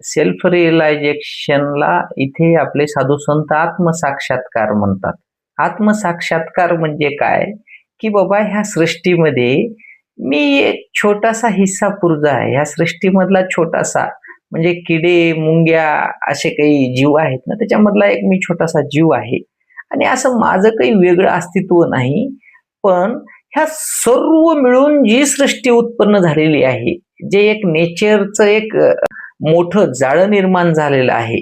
Self रिअलायझेशनला इथे आपले साधू संत आत्मसाक्षात्कार म्हणतात. आत्मसाक्षात्कार म्हणजे काय, की बाबा ह्या सृष्टीमध्ये मी एक छोटासा हिस्सा पुरजा आहे. ह्या सृष्टीमधला छोटासा म्हणजे किडे, मुंग्या असे काही जीव आहेत ना, त्याच्यामधला एक मी छोटासा जीव आहे आणि असं माझं काही वेगळं अस्तित्व नाही. पण ह्या सर्व मिळून जी सृष्टी उत्पन्न झालेली आहे, जे एक नेचरचं एक मोठं जाळं निर्माण झालेलं आहे.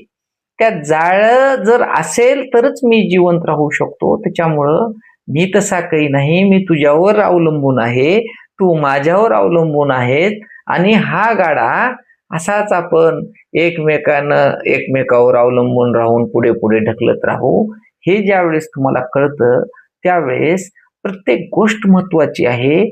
त्या जाळं जर असेल तरच मी जिवंत राहू शकतो. त्याच्यामुळं मी तसा काही नाही. मी तुझ्यावर अवलंबून आहे. तू माझ्यावर अवलंबून आहेत आणि हा गाडा असाच आपण एकमेकावर अवलंबून राहून पुढे पुढे ढकलत राहू. हे ज्यावेळेस तुम्हाला कळतं त्यावेळेस प्रत्येक गोष्ट महत्वाची आहे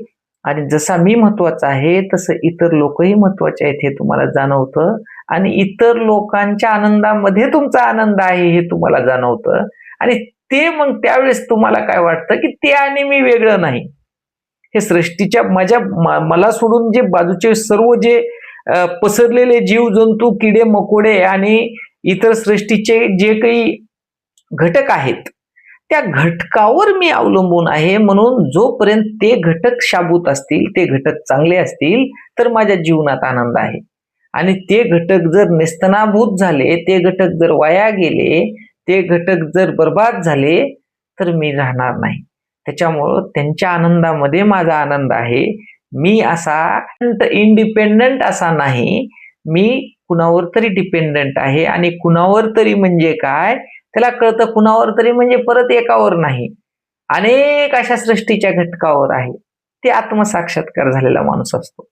आणि जसा मी महत्वाचा आहे तसं इतर लोकही महत्वाचे आहेत हे तुम्हाला जाणवतं आणि इतर लोकांच्या आनंदामध्ये तुमचा आनंद आहे हे तुम्हाला जाणवतं आणि ते मग त्यावेळेस तुम्हाला काय वाटतं की ते आणि मी वेगळं नाही. हे सृष्टीच्या मला सोडून जे बाजूचे सर्व जे पसरलेले जीव जंतू, किडे मकोडे आणि इतर सृष्टीचे जे काही घटक आहेत त्या घटकावर मी अवलंबून आहे. म्हणून जोपर्यंत ते घटक शाबूत असतील, ते घटक चांगले असतील तर माझ्या जीवनात आनंद आहे आणि ते घटक जर नेस्तनाभूत झाले, ते घटक जर वाया गेले, ते घटक जर बर्बाद झाले तर मी राहणार नाही. त्याच्यामुळं त्यांच्या आनंदामध्ये माझा आनंद आहे. मी असा इंडिपेंडंट असा नाही, मी कुणावर तरी डिपेंडंट आहे आणि कुणावर तरी म्हणजे काय, त्याला कळतं कुणावर तरी म्हणजे परत एकावर नाही, अनेक अशा सृष्टीच्या घटकावर आहे. ते आत्मसाक्षात्कार झालेला माणूस असतो.